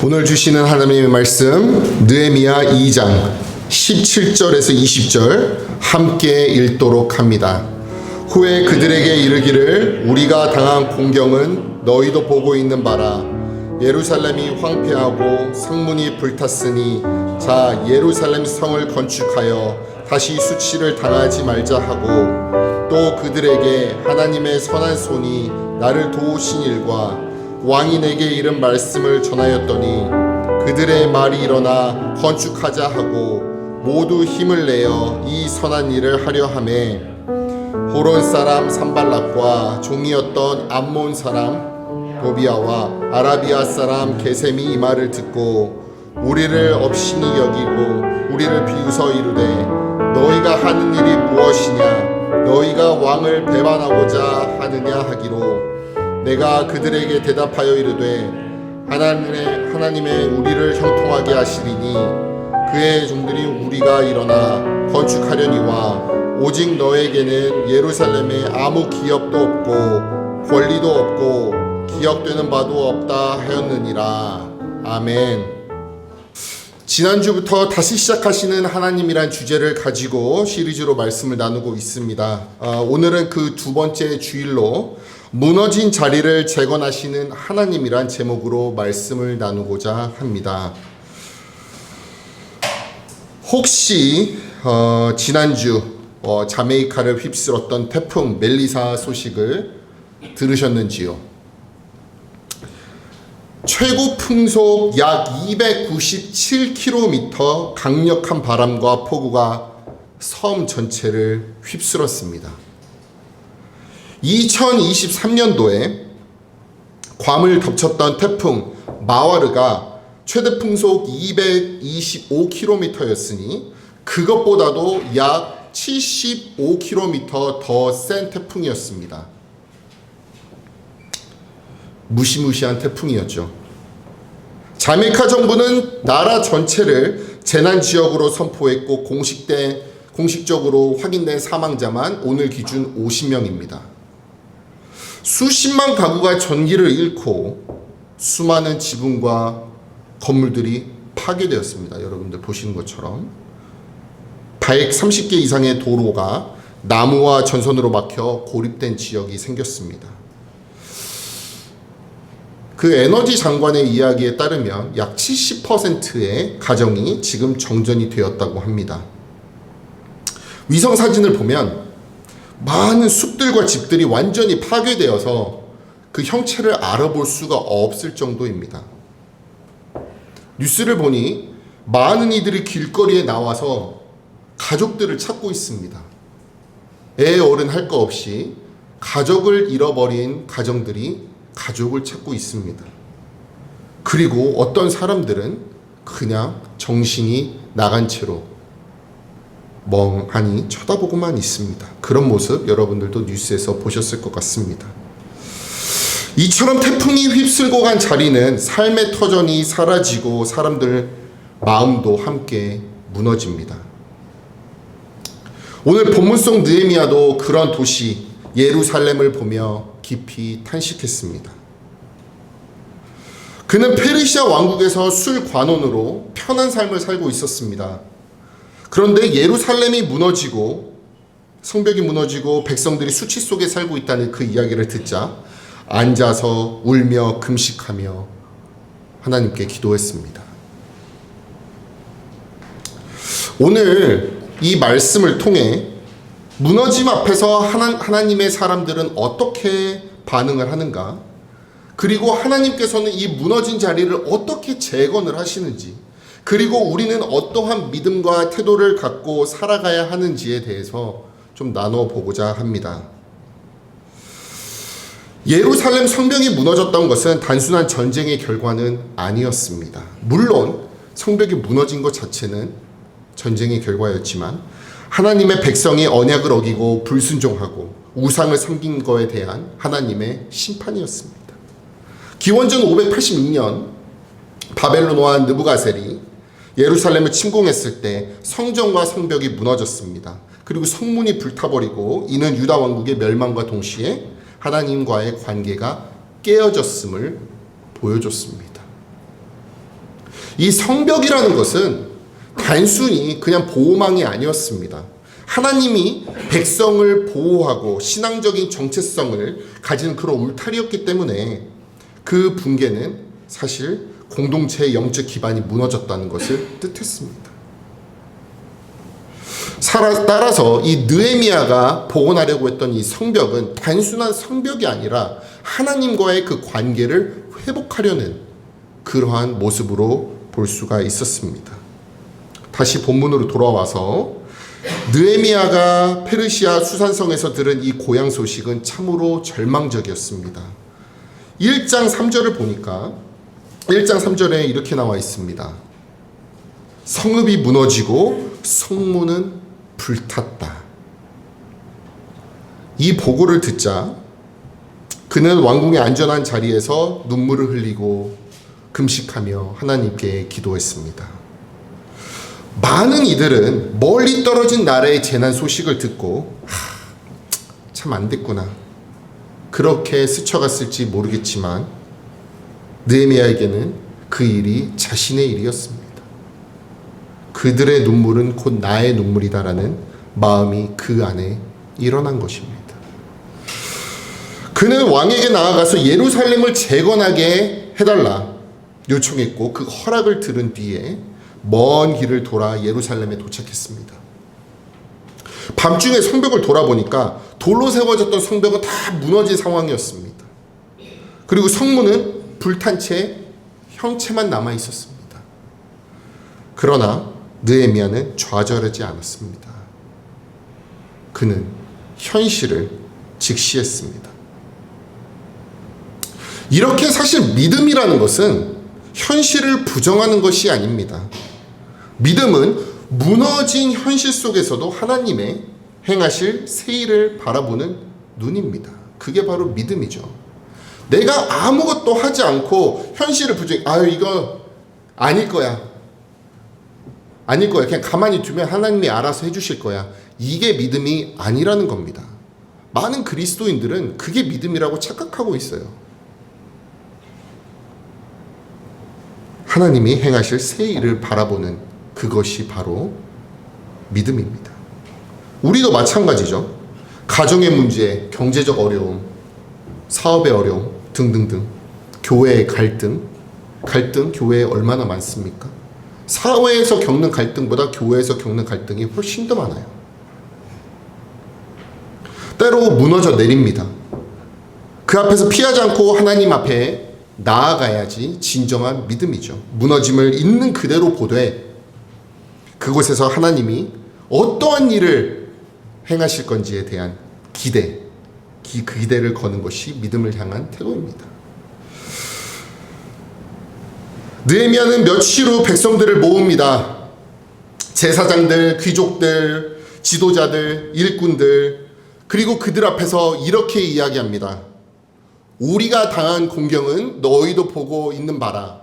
오늘 주시는 하나님의 말씀 느헤미야 2장 17절에서 20절 함께 읽도록 합니다. 후에 그들에게 이르기를 우리가 당한 공경은 너희도 보고 있는 바라. 예루살렘이 황폐하고 성문이 불탔으니 자 예루살렘 성을 건축하여 다시 수치를 당하지 말자 하고, 또 그들에게 하나님의 선한 손이 나를 도우신 일과 왕이 내게 이른 말씀을 전하였더니 그들의 말이 일어나 건축하자 하고 모두 힘을 내어 이 선한 일을 하려 하매, 호론 사람 산발락과 종이었던 암몬 사람 도비아와 아라비아 사람 게셈이 이 말을 듣고 우리를 업신이 여기고 우리를 비웃어 이르되 너희가 하는 일이 무엇이냐, 너희가 왕을 배반하고자 하느냐 하기로, 내가 그들에게 대답하여 이르되 하나님의 우리를 형통하게 하시리니 그의 종들이 우리가 일어나 건축하려니와 오직 너에게는 예루살렘에 아무 기업도 없고 권리도 없고 기억되는 바도 없다 하였느니라. 아멘. 지난주부터 다시 시작하시는 하나님이란 주제를 가지고 시리즈로 말씀을 나누고 있습니다. 오늘은 그 두 번째 주일로 무너진 자리를 재건하시는 하나님이란 제목으로 말씀을 나누고자 합니다. 혹시 지난주 자메이카를 휩쓸었던 태풍 멜리사 소식을 들으셨는지요? 최고 풍속 약 297km 강력한 바람과 폭우가 섬 전체를 휩쓸었습니다. 2023년도에 괌을 덮쳤던 태풍 마와르가 최대 풍속 225km였으니 그것보다도 약 75km 더 센 태풍이었습니다. 무시무시한 태풍이었죠. 자메이카 정부는 나라 전체를 재난지역으로 선포했고 공식적으로 확인된 사망자만 오늘 기준 50명입니다. 수십만 가구가 전기를 잃고 수많은 지붕과 건물들이 파괴되었습니다. 여러분들 보시는 것처럼 130개 이상의 도로가 나무와 전선으로 막혀 고립된 지역이 생겼습니다. 그 에너지 장관의 이야기에 따르면 약 70%의 가정이 지금 정전이 되었다고 합니다. 위성 사진을 보면 많은 숲들과 집들이 완전히 파괴되어서 그 형체를 알아볼 수가 없을 정도입니다. 뉴스를 보니 많은 이들이 길거리에 나와서 가족들을 찾고 있습니다. 애 어른 할 거 없이 가족을 잃어버린 가정들이 가족을 찾고 있습니다. 그리고 어떤 사람들은 그냥 정신이 나간 채로 멍하니 쳐다보고만 있습니다. 그런 모습 여러분들도 뉴스에서 보셨을 것 같습니다. 이처럼 태풍이 휩쓸고 간 자리는 삶의 터전이 사라지고 사람들 마음도 함께 무너집니다. 오늘 본문 속 느헤미야도 그런 도시 예루살렘을 보며 깊이 탄식했습니다. 그는 페르시아 왕국에서 술관원으로 편한 삶을 살고 있었습니다. 그런데 예루살렘이 무너지고 성벽이 무너지고 백성들이 수치 속에 살고 있다는 그 이야기를 듣자 앉아서 울며 금식하며 하나님께 기도했습니다. 오늘 이 말씀을 통해 무너짐 앞에서 하나님의 사람들은 어떻게 반응을 하는가, 그리고 하나님께서는 이 무너진 자리를 어떻게 재건을 하시는지, 그리고 우리는 어떠한 믿음과 태도를 갖고 살아가야 하는지에 대해서 좀 나눠보고자 합니다. 예루살렘 성벽이 무너졌던 것은 단순한 전쟁의 결과는 아니었습니다. 물론 성벽이 무너진 것 자체는 전쟁의 결과였지만 하나님의 백성이 언약을 어기고 불순종하고 우상을 섬긴 것에 대한 하나님의 심판이었습니다. 기원전 582년 바벨론 왕 느부갓셀이 예루살렘을 침공했을 때 성전과 성벽이 무너졌습니다. 그리고 성문이 불타버리고 이는 유다 왕국의 멸망과 동시에 하나님과의 관계가 깨어졌음을 보여줬습니다. 이 성벽이라는 것은 단순히 그냥 보호망이 아니었습니다. 하나님이 백성을 보호하고 신앙적인 정체성을 가진 그런 울타리였기 때문에 그 붕괴는 사실 공동체의 영적 기반이 무너졌다는 것을 뜻했습니다. 따라서 이 느헤미야가 복원하려고 했던 이 성벽은 단순한 성벽이 아니라 하나님과의 그 관계를 회복하려는 그러한 모습으로 볼 수가 있었습니다. 다시 본문으로 돌아와서 느헤미야가 페르시아 수산성에서 들은 이 고향 소식은 참으로 절망적이었습니다. 1장 3절을 보니까 1장 3절에 이렇게 나와 있습니다. 성읍이 무너지고 성문은 불탔다. 이 보고를 듣자 그는 왕궁의 안전한 자리에서 눈물을 흘리고 금식하며 하나님께 기도했습니다. 많은 이들은 멀리 떨어진 나라의 재난 소식을 듣고 참 안 됐구나 그렇게 스쳐갔을지 모르겠지만 느헤미야에게는 그 일이 자신의 일이었습니다. 그들의 눈물은 곧 나의 눈물이다라는 마음이 그 안에 일어난 것입니다. 그는 왕에게 나아가서 예루살렘을 재건하게 해달라 요청했고 그 허락을 들은 뒤에 먼 길을 돌아 예루살렘에 도착했습니다. 밤중에 성벽을 돌아보니까 돌로 세워졌던 성벽은 다 무너진 상황이었습니다. 그리고 성문은 불탄 채 형체만 남아 있었습니다. 그러나 느헤미야는 좌절하지 않았습니다. 그는 현실을 직시했습니다. 이렇게 사실 믿음이라는 것은 현실을 부정하는 것이 아닙니다. 믿음은 무너진 현실 속에서도 하나님의 행하실 새 일을 바라보는 눈입니다. 그게 바로 믿음이죠. 내가 아무것도 하지 않고 현실을 이거 아닐 거야. 그냥 가만히 두면 하나님이 알아서 해주실 거야. 이게 믿음이 아니라는 겁니다. 많은 그리스도인들은 그게 믿음이라고 착각하고 있어요. 하나님이 행하실 새 일을 바라보는 그것이 바로 믿음입니다. 우리도 마찬가지죠. 가정의 문제, 경제적 어려움, 사업의 어려움 등등등, 교회의 갈등 교회에 얼마나 많습니까? 사회에서 겪는 갈등보다 교회에서 겪는 갈등이 훨씬 더 많아요. 때로 무너져 내립니다. 그 앞에서 피하지 않고 하나님 앞에 나아가야지 진정한 믿음이죠. 무너짐을 있는 그대로 보되 그곳에서 하나님이 어떠한 일을 행하실 건지에 대한 그 기대를 거는 것이 믿음을 향한 태도입니다. 느헤미야는 며칠 후 백성들을 모읍니다. 제사장들, 귀족들, 지도자들, 일꾼들, 그리고 그들 앞에서 이렇게 이야기합니다. 우리가 당한 공경은 너희도 보고 있는 바라.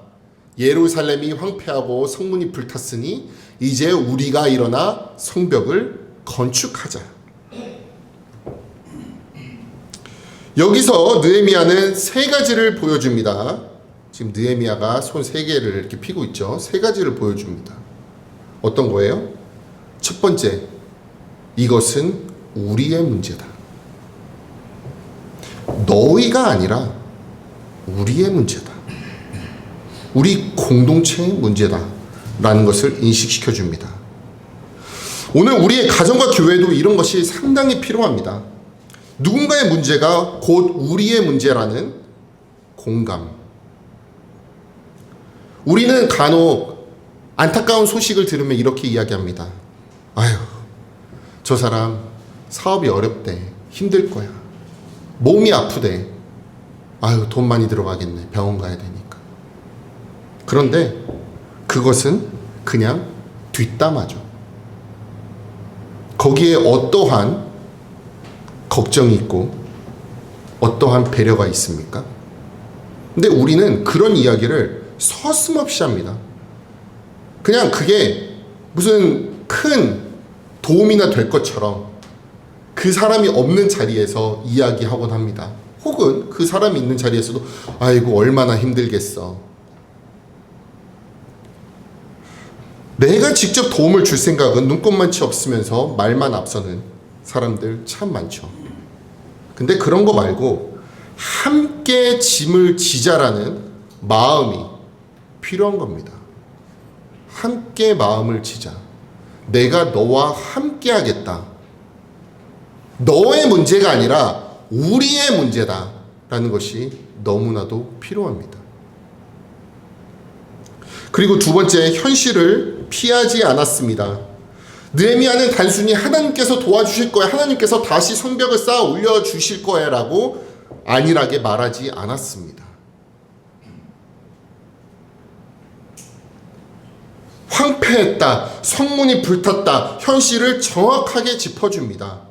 예루살렘이 황폐하고 성문이 불탔으니 이제 우리가 일어나 성벽을 건축하자. 여기서 느헤미야는 세 가지를 보여줍니다. 지금 느헤미야가 손 세 개를 이렇게 피고 있죠. 세 가지를 보여줍니다. 어떤 거예요? 첫 번째, 이것은 우리의 문제다. 너희가 아니라 우리의 문제다. 우리 공동체의 문제다 라는 것을 인식시켜 줍니다. 오늘 우리의 가정과 교회도 이런 것이 상당히 필요합니다. 누군가의 문제가 곧 우리의 문제라는 공감. 우리는 간혹 안타까운 소식을 들으면 이렇게 이야기합니다. 아유, 저 사람 사업이 어렵대. 힘들 거야. 몸이 아프대. 아유, 돈 많이 들어가겠네. 병원 가야 되니까. 그런데 그것은 그냥 뒷담화죠. 거기에 어떠한 걱정이 있고 어떠한 배려가 있습니까? 근데 우리는 그런 이야기를 서슴없이 합니다. 그냥 그게 무슨 큰 도움이나 될 것처럼 그 사람이 없는 자리에서 이야기하곤 합니다. 혹은 그 사람이 있는 자리에서도 아이고 얼마나 힘들겠어. 내가 직접 도움을 줄 생각은 눈꼽만치 없으면서 말만 앞서는 사람들 참 많죠. 근데 그런 거 말고 함께 짐을 지자라는 마음이 필요한 겁니다. 함께 마음을 지자. 내가 너와 함께 하겠다. 너의 문제가 아니라 우리의 문제다 라는 것이 너무나도 필요합니다. 그리고 두 번째, 현실을 피하지 않았습니다. 느헤미야는 단순히 하나님께서 도와주실 거야, 하나님께서 다시 성벽을 쌓아 올려주실 거야 라고 안일하게 말하지 않았습니다. 황폐했다, 성문이 불탔다, 현실을 정확하게 짚어줍니다.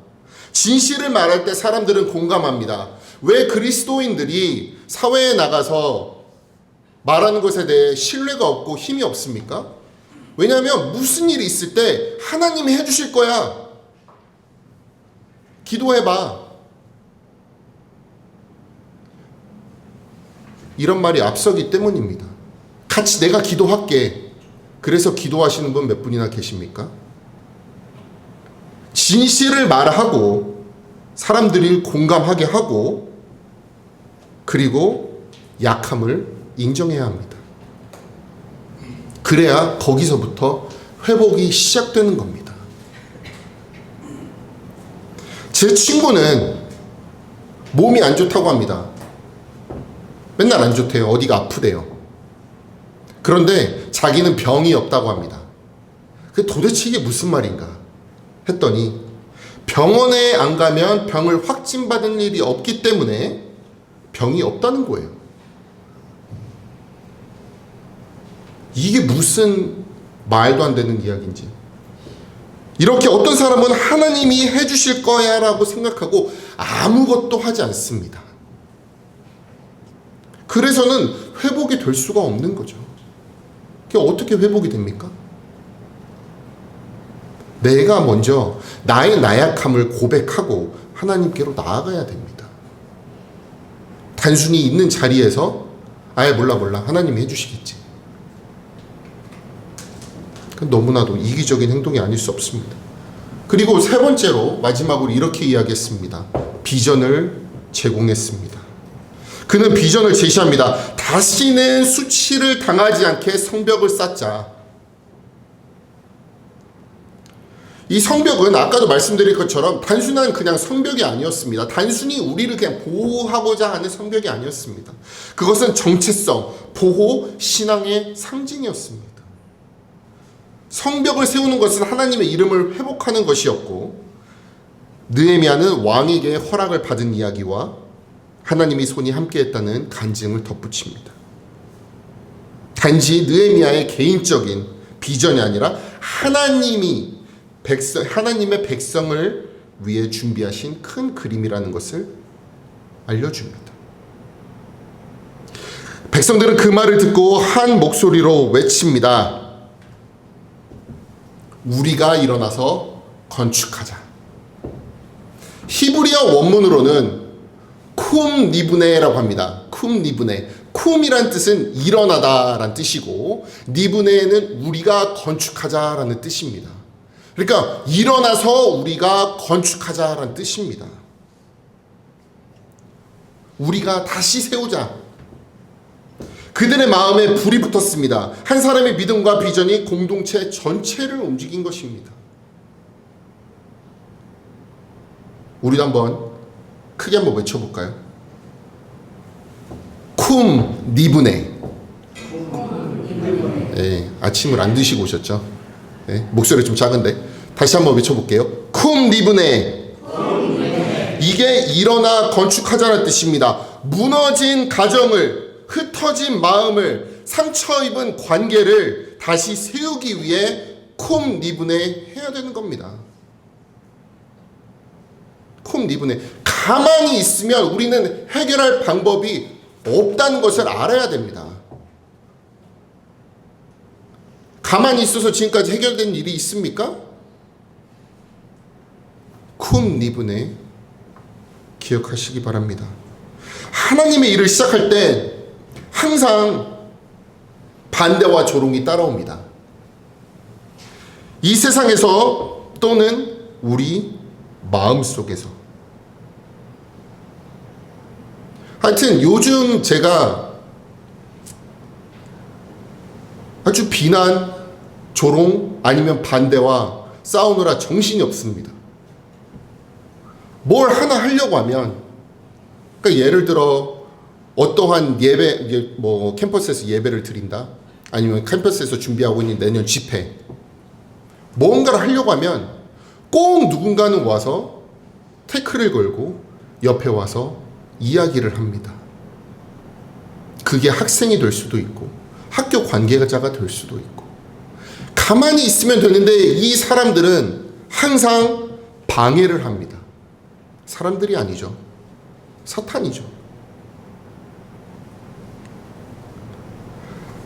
진실을 말할 때 사람들은 공감합니다. 왜 그리스도인들이 사회에 나가서 말하는 것에 대해 신뢰가 없고 힘이 없습니까? 왜냐하면 무슨 일이 있을 때 하나님이 해주실 거야. 기도해봐. 이런 말이 앞서기 때문입니다. 같이 내가 기도할게. 그래서 기도하시는 분 몇 분이나 계십니까? 진실을 말하고 사람들이 공감하게 하고 그리고 약함을 인정해야 합니다. 그래야 거기서부터 회복이 시작되는 겁니다. 제 친구는 몸이 안 좋다고 합니다. 맨날 안 좋대요. 어디가 아프대요. 그런데 자기는 병이 없다고 합니다. 도대체 이게 무슨 말인가 했더니 병원에 안 가면 병을 확진받은 일이 없기 때문에 병이 없다는 거예요. 이게 무슨 말도 안 되는 이야기인지. 이렇게 어떤 사람은 하나님이 해주실 거야 라고 생각하고 아무것도 하지 않습니다. 그래서는 회복이 될 수가 없는 거죠. 그게 어떻게 회복이 됩니까? 내가 먼저 나의 나약함을 고백하고 하나님께로 나아가야 됩니다. 단순히 있는 자리에서 아예 몰라 하나님이 해주시겠지. 너무나도 이기적인 행동이 아닐 수 없습니다. 그리고 세 번째로 마지막으로 이렇게 이야기했습니다. 비전을 제공했습니다. 그는 비전을 제시합니다. 다시는 수치를 당하지 않게 성벽을 쌓자. 이 성벽은 아까도 말씀드린 것처럼 단순한 그냥 성벽이 아니었습니다. 단순히 우리를 그냥 보호하고자 하는 성벽이 아니었습니다. 그것은 정체성, 보호, 신앙의 상징이었습니다. 성벽을 세우는 것은 하나님의 이름을 회복하는 것이었고, 느헤미야는 왕에게 허락을 받은 이야기와 하나님의 손이 함께했다는 간증을 덧붙입니다. 단지 느헤미야의 개인적인 비전이 아니라 하나님의 백성을 위해 준비하신 큰 그림이라는 것을 알려줍니다. 백성들은 그 말을 듣고 한 목소리로 외칩니다. 우리가 일어나서 건축하자. 히브리어 원문으로는 쿰 니브네라고 합니다. 쿰 니브네. 쿰이란 뜻은 일어나다라는 뜻이고, 니브네는 우리가 건축하자라는 뜻입니다. 그러니까 일어나서 우리가 건축하자라는 뜻입니다. 우리가 다시 세우자. 그들의 마음에 불이 붙었습니다. 한 사람의 믿음과 비전이 공동체 전체를 움직인 것입니다. 우리도 한번 크게 한번 외쳐볼까요? 쿰 니브네. 네, 아침을 안 드시고 오셨죠? 네, 목소리 좀 작은데 다시 한번 외쳐볼게요. 쿰 니브네. 이게 일어나 건축하자는 뜻입니다. 무너진 가정을, 흩어진 마음을, 상처 입은 관계를 다시 세우기 위해 쿰 니브네 해야 되는 겁니다. 쿰 니브네. 가만히 있으면 우리는 해결할 방법이 없다는 것을 알아야 됩니다. 가만히 있어서 지금까지 해결된 일이 있습니까? 쿰 니브네 기억하시기 바랍니다. 하나님의 일을 시작할 때 항상 반대와 조롱이 따라옵니다. 이 세상에서 또는 우리 마음속에서. 하여튼 요즘 제가 아주 비난, 조롱 아니면 반대와 싸우느라 정신이 없습니다. 뭘 하나 하려고 하면, 그러니까 예를 들어 어떠한 예배, 뭐 캠퍼스에서 예배를 드린다, 아니면 캠퍼스에서 준비하고 있는 내년 집회, 뭔가를 하려고 하면 꼭 누군가는 와서 태클을 걸고 옆에 와서 이야기를 합니다. 그게 학생이 될 수도 있고 학교 관계자가 될 수도 있고. 가만히 있으면 되는데 이 사람들은 항상 방해를 합니다. 사람들이 아니죠. 사탄이죠.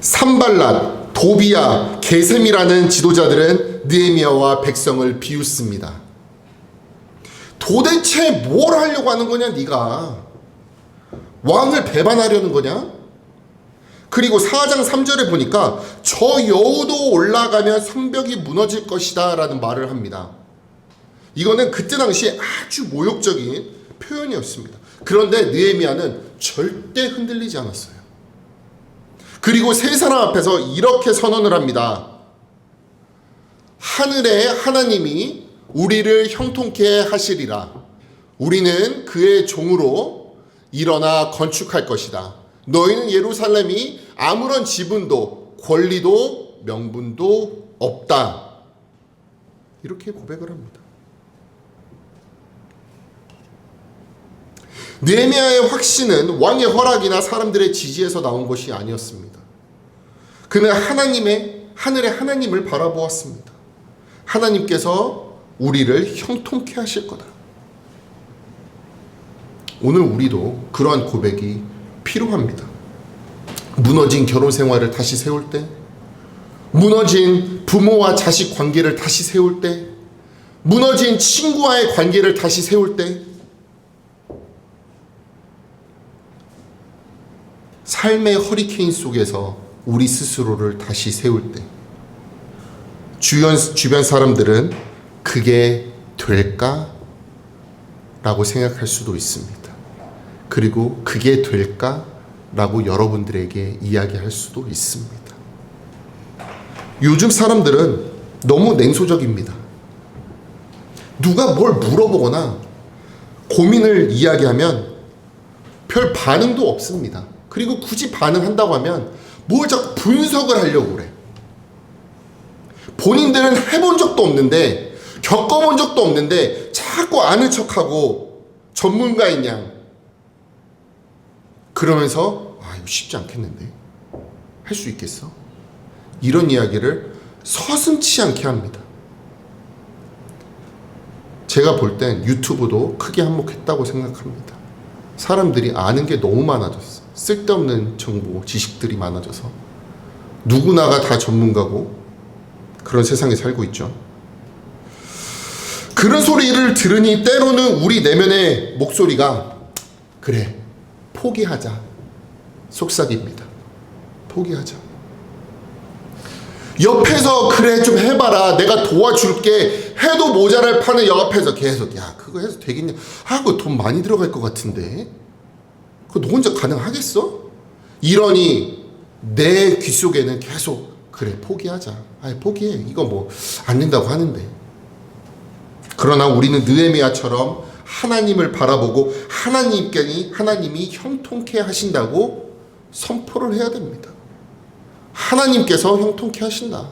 산발랏, 도비야, 게셈이라는 지도자들은 느헤미야와 백성을 비웃습니다. 도대체 뭘 하려고 하는 거냐 네가? 왕을 배반하려는 거냐? 그리고 4장 3절에 보니까 저 여우도 올라가면 성벽이 무너질 것이다 라는 말을 합니다. 이거는 그때 당시에 아주 모욕적인 표현이었습니다. 그런데 느헤미야는 절대 흔들리지 않았어요. 그리고 세 사람 앞에서 이렇게 선언을 합니다. 하늘의 하나님이 우리를 형통케 하시리라. 우리는 그의 종으로 일어나 건축할 것이다. 너희는 예루살렘이 아무런 지분도 권리도 명분도 없다. 이렇게 고백을 합니다. 느헤미야의 확신은 왕의 허락이나 사람들의 지지에서 나온 것이 아니었습니다. 그는 하늘의 하나님을 바라보았습니다. 하나님께서 우리를 형통케 하실 거다. 오늘 우리도 그러한 고백이 필요합니다. 무너진 결혼 생활을 다시 세울 때, 무너진 부모와 자식 관계를 다시 세울 때, 무너진 친구와의 관계를 다시 세울 때, 삶의 허리케인 속에서 우리 스스로를 다시 세울 때, 주변 사람들은 그게 될까? 라고 생각할 수도 있습니다. 그리고 그게 될까? 라고 여러분들에게 이야기할 수도 있습니다. 요즘 사람들은 너무 냉소적입니다. 누가 뭘 물어보거나 고민을 이야기하면 별 반응도 없습니다. 그리고 굳이 반응한다고 하면 뭘 자꾸 분석을 하려고 그래. 본인들은 해본 적도 없는데, 겪어본 적도 없는데 자꾸 아는 척하고 전문가인 양 그러면서 이거 쉽지 않겠는데? 할 수 있겠어? 이런 이야기를 서슴지 않게 합니다. 제가 볼 땐 유튜브도 크게 한몫했다고 생각합니다. 사람들이 아는 게 너무 많아졌어. 쓸데없는 정보, 지식들이 많아져서 누구나가 다 전문가고 그런 세상에 살고 있죠. 그런 소리를 들으니 때로는 우리 내면의 목소리가 그래, 포기하자. 속삭입니다. 포기하자. 옆에서 그래 좀 해봐라. 내가 도와줄게. 해도 모자랄 판에 옆에서 계속 야 그거 해서 되겠냐. 그거 돈 많이 들어갈 것 같은데. 그거 너 혼자 가능하겠어? 이러니 내 귀 속에는 계속 그래 포기하자. 포기해. 이거 뭐 안 된다고 하는데. 그러나 우리는 느헤미야처럼 하나님을 바라보고 하나님이 형통케 하신다고 선포를 해야 됩니다. 하나님께서 형통케 하신다.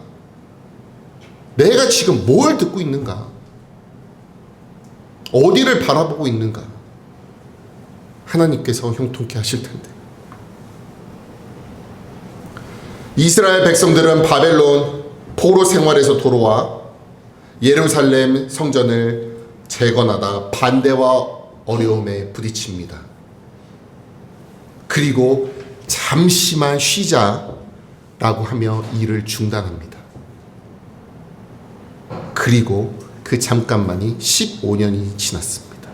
내가 지금 뭘 듣고 있는가? 어디를 바라보고 있는가? 하나님께서 형통케 하실 텐데. 이스라엘 백성들은 바벨론 포로 생활에서 돌아와 예루살렘 성전을 재건하다 반대와 어려움에 부딪힙니다. 그리고 잠시만 쉬자라고 하며 일을 중단합니다. 그리고 그 잠깐만이 15년이 지났습니다.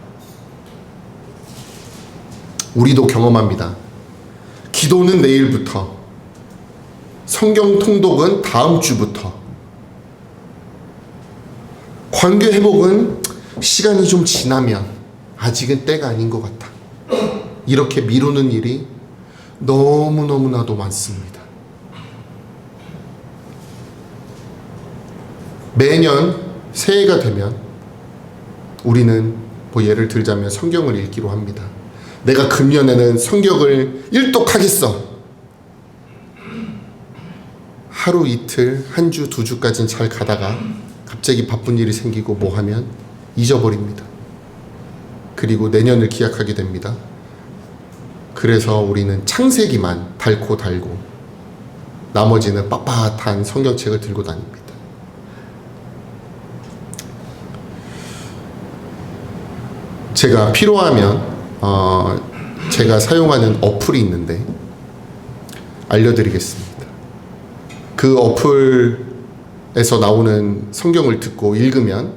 우리도 경험합니다. 기도는 내일부터, 성경 통독은 다음 주부터, 관계 회복은 시간이 좀 지나면 아직은 때가 아닌 것 같아. 이렇게 미루는 일이 너무너무나도 많습니다. 매년 새해가 되면 우리는 예를 들자면 성경을 읽기로 합니다. 내가 금년에는 성경을 일독하겠어. 하루 이틀, 한 주, 두 주까지는 잘 가다가 갑자기 바쁜 일이 생기고 뭐 하면 잊어버립니다. 그리고 내년을 기약하게 됩니다. 그래서 우리는 창세기만 닳고 달고 나머지는 빳빳한 성경책을 들고 다닙니다. 제가 필요하면 제가 사용하는 어플이 있는데 알려드리겠습니다. 그 어플에서 나오는 성경을 듣고 읽으면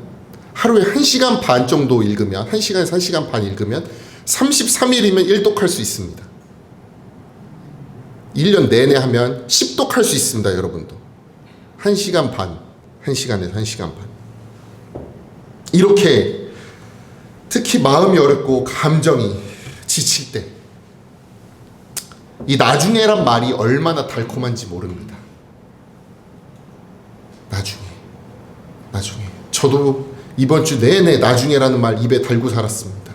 하루에 1시간 반 정도 읽으면 1시간에서 1시간 반 읽으면 33일이면 1독할 수 있습니다. 1년 내내 하면 10독할 수 있습니다. 여러분도 1시간 반, 1시간에서 1시간 반. 이렇게 특히 마음이 어렵고 감정이 지칠 때 이 나중에란 말이 얼마나 달콤한지 모릅니다. 나중에 저도 이번 주 내내 나중에라는 말 입에 달고 살았습니다.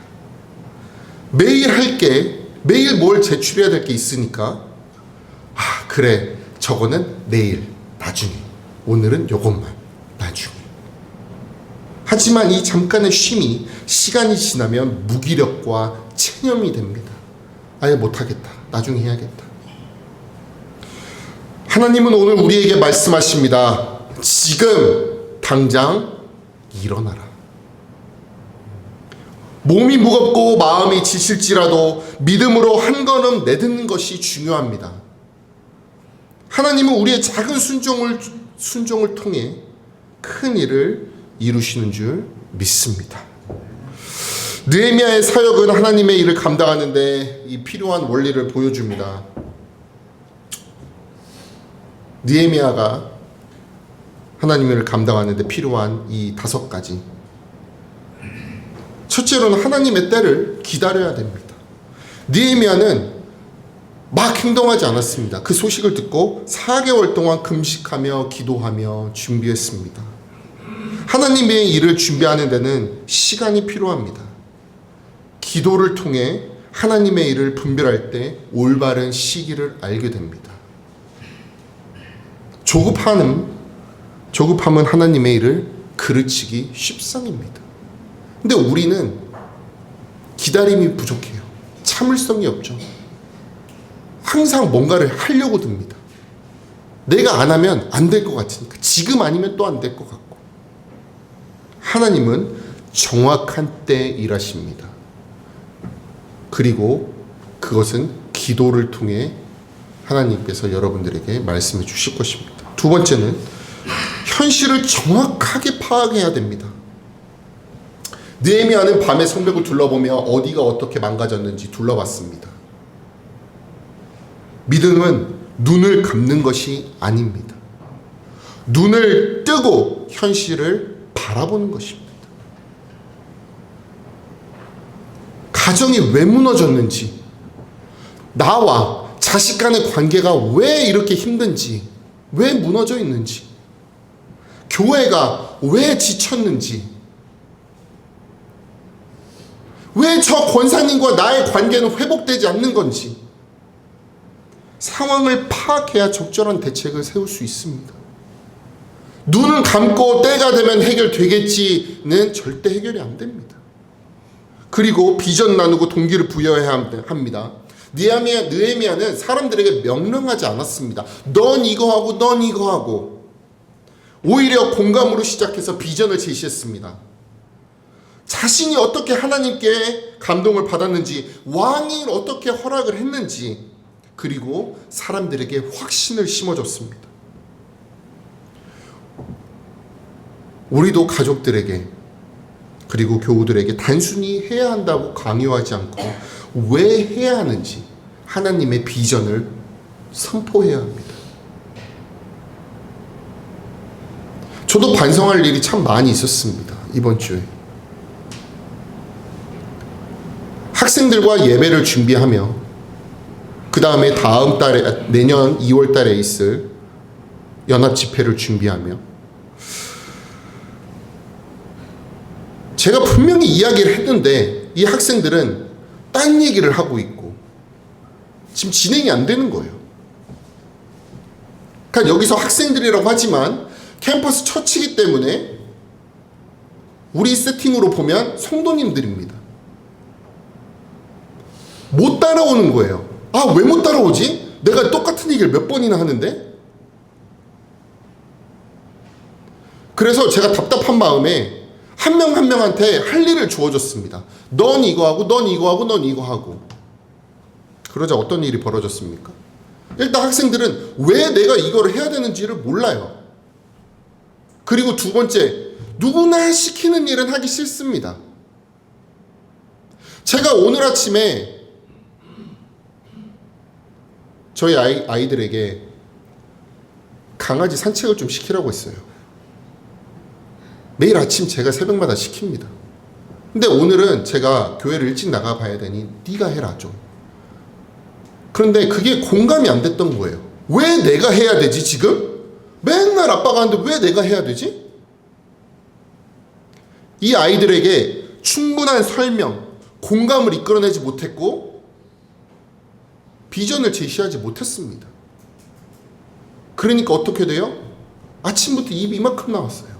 매일 뭘 제출해야 될 게 있으니까 그래 저거는 내일, 나중에, 오늘은 요것만, 나중에. 하지만 이 잠깐의 쉼이 시간이 지나면 무기력과 체념이 됩니다. 아예 못하겠다. 나중에 해야겠다. 하나님은 오늘 우리에게 말씀하십니다. 지금 당장 일어나라. 몸이 무겁고 마음이 지칠지라도 믿음으로 한 걸음 내딛는 것이 중요합니다. 하나님은 우리의 작은 순종을 통해 큰 일을 이루시는 줄 믿습니다. 느헤미야의 사역은 하나님의 일을 감당하는데 이 필요한 원리를 보여줍니다. 느헤미야가 하나님의 일을 감당하는데 필요한 이 5가지. 첫째로는 하나님의 때를 기다려야 됩니다. 느헤미야는 막 행동하지 않았습니다. 그 소식을 듣고 4개월 동안 금식하며 기도하며 준비했습니다. 하나님의 일을 준비하는 데는 시간이 필요합니다. 기도를 통해 하나님의 일을 분별할 때 올바른 시기를 알게 됩니다. 조급함은 하나님의 일을 그르치기 쉽상입니다. 근데 우리는 기다림이 부족해요. 참을성이 없죠. 항상 뭔가를 하려고 듭니다. 내가 안 하면 안 될 것 같으니까. 지금 아니면 또 안 될 것 같고. 하나님은 정확한 때에 일하십니다. 그리고 그것은 기도를 통해 하나님께서 여러분들에게 말씀해 주실 것입니다. 두 번째는 현실을 정확하게 파악해야 됩니다. 느헤미야는 밤에 성벽을 둘러보며 어디가 어떻게 망가졌는지 둘러봤습니다. 믿음은 눈을 감는 것이 아닙니다. 눈을 뜨고 현실을 바라보는 것입니다. 가정이 왜 무너졌는지, 나와 자식 간의 관계가 왜 이렇게 힘든지, 왜 무너져 있는지, 교회가 왜 지쳤는지, 왜 저 권사님과 나의 관계는 회복되지 않는 건지 상황을 파악해야 적절한 대책을 세울 수 있습니다. 눈을 감고 때가 되면 해결되겠지는 절대 해결이 안 됩니다. 그리고 비전 나누고 동기를 부여해야 합니다. 느헤미야는 사람들에게 명령하지 않았습니다. 넌 이거 하고 넌 이거 하고. 오히려 공감으로 시작해서 비전을 제시했습니다. 자신이 어떻게 하나님께 감동을 받았는지, 왕이 어떻게 허락을 했는지, 그리고 사람들에게 확신을 심어줬습니다. 우리도 가족들에게 그리고 교우들에게 단순히 해야 한다고 강요하지 않고 왜 해야 하는지 하나님의 비전을 선포해야 합니다. 저도 반성할 일이 참 많이 있었습니다. 이번 주에. 학생들과 예배를 준비하며 그 다음에 다음 달에 내년 2월 달에 있을 연합 집회를 준비하며 제가 분명히 이야기를 했는데 이 학생들은 딴 얘기를 하고 있고 지금 진행이 안 되는 거예요. 그러니까 여기서 학생들이라고 하지만 캠퍼스 처치이기 때문에 우리 세팅으로 보면 성도님들입니다. 못 따라오는 거예요. 아, 왜 못 따라오지? 내가 똑같은 얘기를 몇 번이나 하는데? 그래서 제가 답답한 마음에 한 명 한 명한테 할 일을 주어줬습니다. 넌 이거 하고, 넌 이거 하고, 넌 이거 하고. 그러자 어떤 일이 벌어졌습니까? 일단 학생들은 왜 내가 이거를 해야 되는지를 몰라요. 그리고 두 번째, 누구나 시키는 일은 하기 싫습니다. 제가 오늘 아침에 저희 아이들에게 강아지 산책을 좀 시키라고 했어요. 매일 아침 제가 새벽마다 시킵니다. 근데 오늘은 제가 교회를 일찍 나가봐야 되니 네가 해라 좀. 그런데 그게 공감이 안 됐던 거예요. 왜 내가 해야 되지 지금? 맨날 아빠가 하는데 왜 내가 해야 되지? 이 아이들에게 충분한 설명, 공감을 이끌어내지 못했고 비전을 제시하지 못했습니다. 그러니까 어떻게 돼요? 아침부터 입이 이만큼 나왔어요.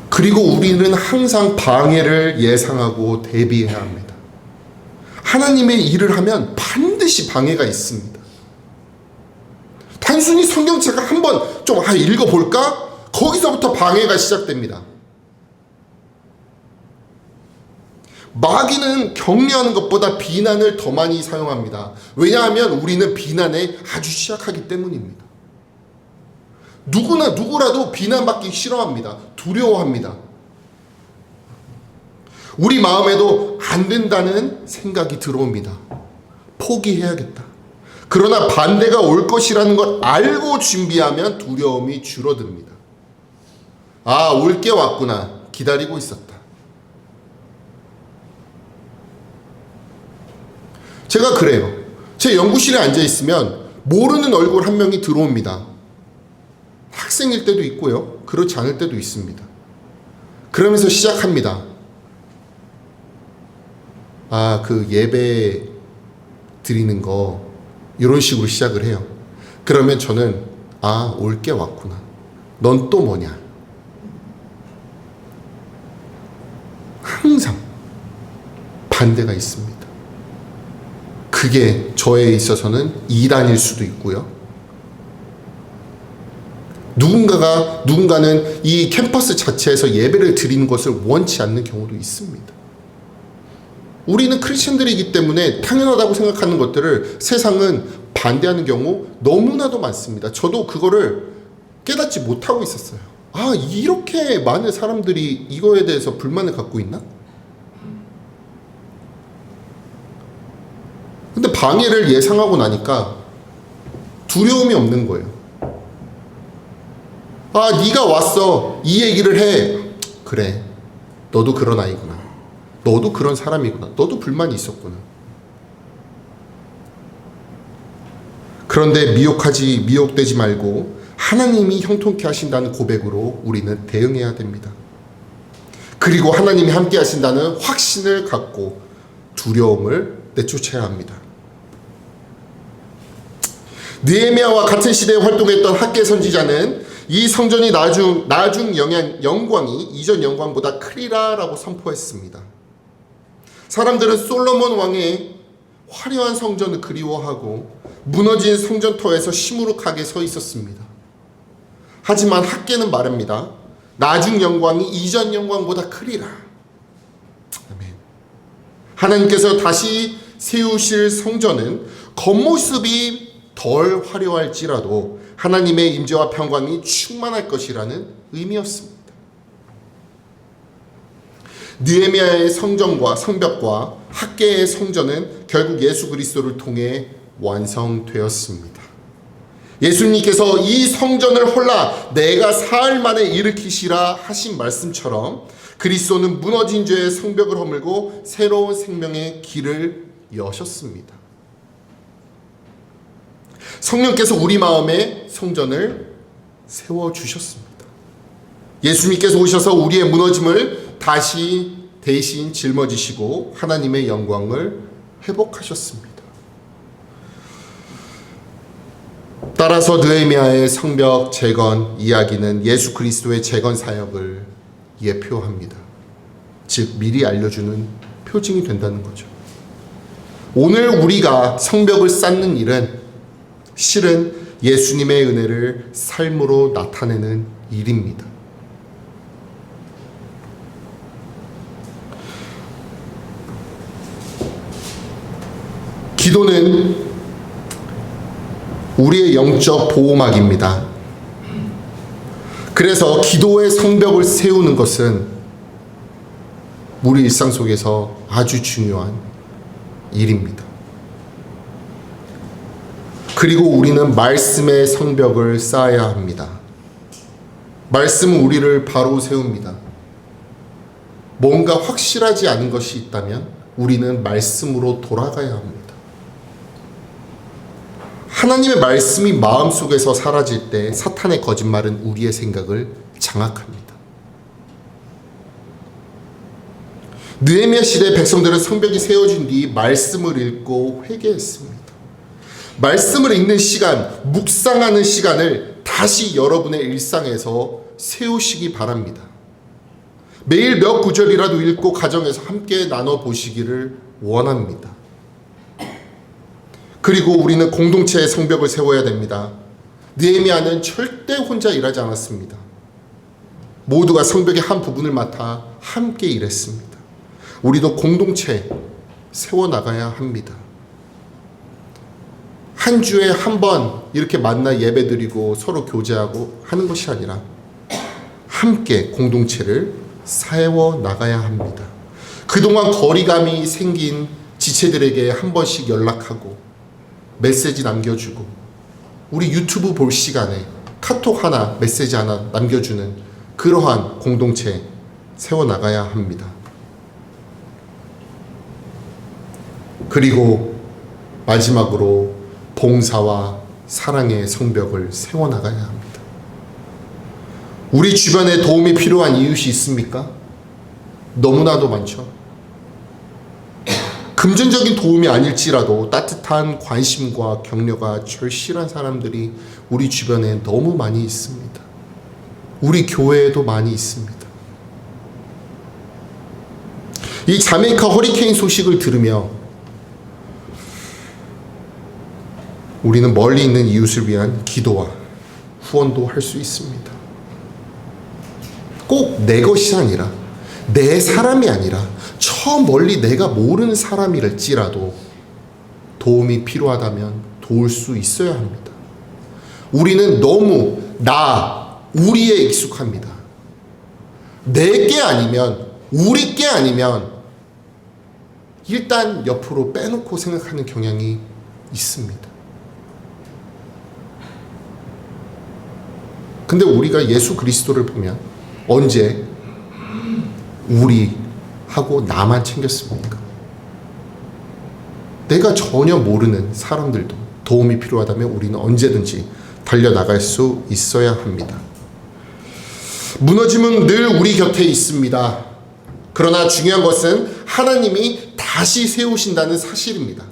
그리고 우리는 항상 방해를 예상하고 대비해야 합니다. 하나님의 일을 하면 반드시 방해가 있습니다. 단순히 성경책을 한번 좀 읽어볼까? 거기서부터 방해가 시작됩니다. 마귀는 격려하는 것보다 비난을 더 많이 사용합니다. 왜냐하면 우리는 비난에 아주 취약하기 때문입니다. 누구라도 비난받기 싫어합니다. 두려워합니다. 우리 마음에도 안 된다는 생각이 들어옵니다. 포기해야겠다. 그러나 반대가 올 것이라는 걸 알고 준비하면 두려움이 줄어듭니다. 아, 올 게 왔구나. 기다리고 있었다. 제가 그래요. 제 연구실에 앉아있으면 모르는 얼굴 한 명이 들어옵니다. 학생일 때도 있고요. 그렇지 않을 때도 있습니다. 그러면서 시작합니다. 아, 그 예배 드리는 거 이런 식으로 시작을 해요. 그러면 저는 아, 올 게 왔구나. 넌 또 뭐냐? 항상 반대가 있습니다. 그게 저에 있어서는 이단일 수도 있고요. 누군가는 이 캠퍼스 자체에서 예배를 드리는 것을 원치 않는 경우도 있습니다. 우리는 크리스천들이기 때문에 당연하다고 생각하는 것들을 세상은 반대하는 경우 너무나도 많습니다. 저도 그거를 깨닫지 못하고 있었어요. 아, 이렇게 많은 사람들이 이거에 대해서 불만을 갖고 있나? 근데 방해를 예상하고 나니까 두려움이 없는 거예요. 아, 네가 왔어. 이 얘기를 해. 그래. 너도 그런 아이구나. 너도 그런 사람이구나. 너도 불만이 있었구나. 그런데 미혹되지 말고 하나님이 형통케 하신다는 고백으로 우리는 대응해야 됩니다. 그리고 하나님이 함께 하신다는 확신을 갖고 두려움을 내쫓아야 합니다. 느헤미야와 같은 시대에 활동했던 학계 선지자는 이 성전이 나중 영광이 이전 영광보다 크리라라고 선포했습니다. 사람들은 솔로몬 왕의 화려한 성전을 그리워하고 무너진 성전터에서 시무룩하게 서 있었습니다. 하지만 학계는 말합니다. 나중 영광이 이전 영광보다 크리라. 아멘. 하나님께서 다시 세우실 성전은 겉모습이 덜 화려할지라도 하나님의 임재와 평강이 충만할 것이라는 의미였습니다. 느헤미야의 성전과 성벽과 학계의 성전은 결국 예수 그리스도를 통해 완성되었습니다. 예수님께서 이 성전을 홀라 내가 사흘 만에 일으키시라 하신 말씀처럼 그리스도는 무너진 죄의 성벽을 허물고 새로운 생명의 길을 여셨습니다. 성령께서 우리 마음에 성전을 세워주셨습니다. 예수님께서 오셔서 우리의 무너짐을 다시 대신 짊어지시고 하나님의 영광을 회복하셨습니다. 따라서 느헤미야의 성벽 재건 이야기는 예수 그리스도의 재건 사역을 예표합니다. 즉 미리 알려주는 표징이 된다는 거죠. 오늘 우리가 성벽을 쌓는 일은 실은 예수님의 은혜를 삶으로 나타내는 일입니다. 기도는 우리의 영적 보호막입니다. 그래서 기도의 성벽을 세우는 것은 우리 일상 속에서 아주 중요한 일입니다. 그리고 우리는 말씀의 성벽을 쌓아야 합니다. 말씀은 우리를 바로 세웁니다. 뭔가 확실하지 않은 것이 있다면 우리는 말씀으로 돌아가야 합니다. 하나님의 말씀이 마음속에서 사라질 때 사탄의 거짓말은 우리의 생각을 장악합니다. 느헤미야 시대 백성들은 성벽이 세워진 뒤 말씀을 읽고 회개했습니다. 말씀을 읽는 시간, 묵상하는 시간을 다시 여러분의 일상에서 세우시기 바랍니다. 매일 몇 구절이라도 읽고 가정에서 함께 나눠보시기를 원합니다. 그리고 우리는 공동체의 성벽을 세워야 됩니다. 느헤미야는 절대 혼자 일하지 않았습니다. 모두가 성벽의 한 부분을 맡아 함께 일했습니다. 우리도 공동체 세워나가야 합니다. 한 주에 한 번 이렇게 만나 예배드리고 서로 교제하고 하는 것이 아니라 함께 공동체를 세워나가야 합니다. 그동안 거리감이 생긴 지체들에게 한 번씩 연락하고 메시지 남겨주고 우리 유튜브 볼 시간에 카톡 하나 메시지 하나 남겨주는 그러한 공동체 세워나가야 합니다. 그리고 마지막으로 봉사와 사랑의 성벽을 세워나가야 합니다. 우리 주변에 도움이 필요한 이웃이 있습니까? 너무나도 많죠. 금전적인 도움이 아닐지라도 따뜻한 관심과 격려가 절실한 사람들이 우리 주변에 너무 많이 있습니다. 우리 교회에도 많이 있습니다. 이 자메이카 허리케인 소식을 들으며 우리는 멀리 있는 이웃을 위한 기도와 후원도 할 수 있습니다. 꼭 내 것이 아니라 내 사람이 아니라 저 멀리 내가 모르는 사람이랄지라도 도움이 필요하다면 도울 수 있어야 합니다. 우리는 너무 우리에 익숙합니다. 내 게 아니면 우리 게 아니면 일단 옆으로 빼놓고 생각하는 경향이 있습니다. 근데 우리가 예수 그리스도를 보면 언제 우리하고 나만 챙겼습니까? 내가 전혀 모르는 사람들도 도움이 필요하다면 우리는 언제든지 달려나갈 수 있어야 합니다. 무너짐은 늘 우리 곁에 있습니다. 그러나 중요한 것은 하나님이 다시 세우신다는 사실입니다.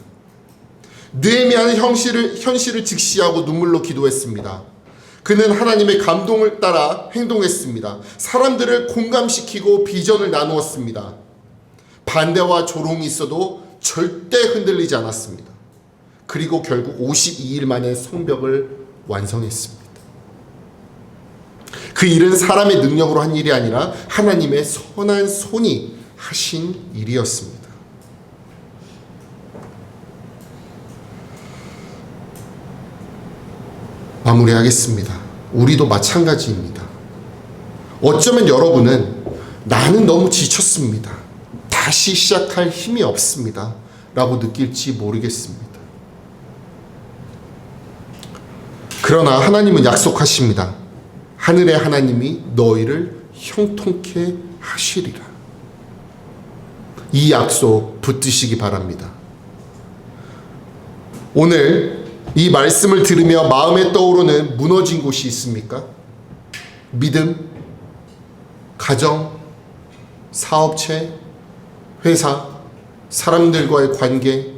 느헤미야는 현실을 직시하고 눈물로 기도했습니다. 그는 하나님의 감동을 따라 행동했습니다. 사람들을 공감시키고 비전을 나누었습니다. 반대와 조롱이 있어도 절대 흔들리지 않았습니다. 그리고 결국 52일 만에 성벽을 완성했습니다. 그 일은 사람의 능력으로 한 일이 아니라 하나님의 선한 손이 하신 일이었습니다. 마무리하겠습니다. 우리도 마찬가지입니다. 어쩌면 여러분은 나는 너무 지쳤습니다. 다시 시작할 힘이 없습니다. 라고 느낄지 모르겠습니다. 그러나 하나님은 약속하십니다. 하늘의 하나님이 너희를 형통케 하시리라. 이 약속 붙드시기 바랍니다. 오늘 이 말씀을 들으며 마음에 떠오르는 무너진 곳이 있습니까? 믿음, 가정, 사업체, 회사, 사람들과의 관계,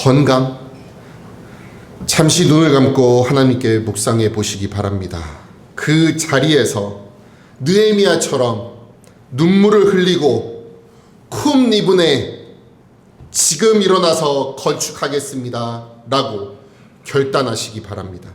건강. 잠시 눈을 감고 하나님께 묵상해 보시기 바랍니다. 그 자리에서 느헤미야처럼 눈물을 흘리고 쿰 리브네 지금 일어나서 건축하겠습니다 라고 결단하시기 바랍니다.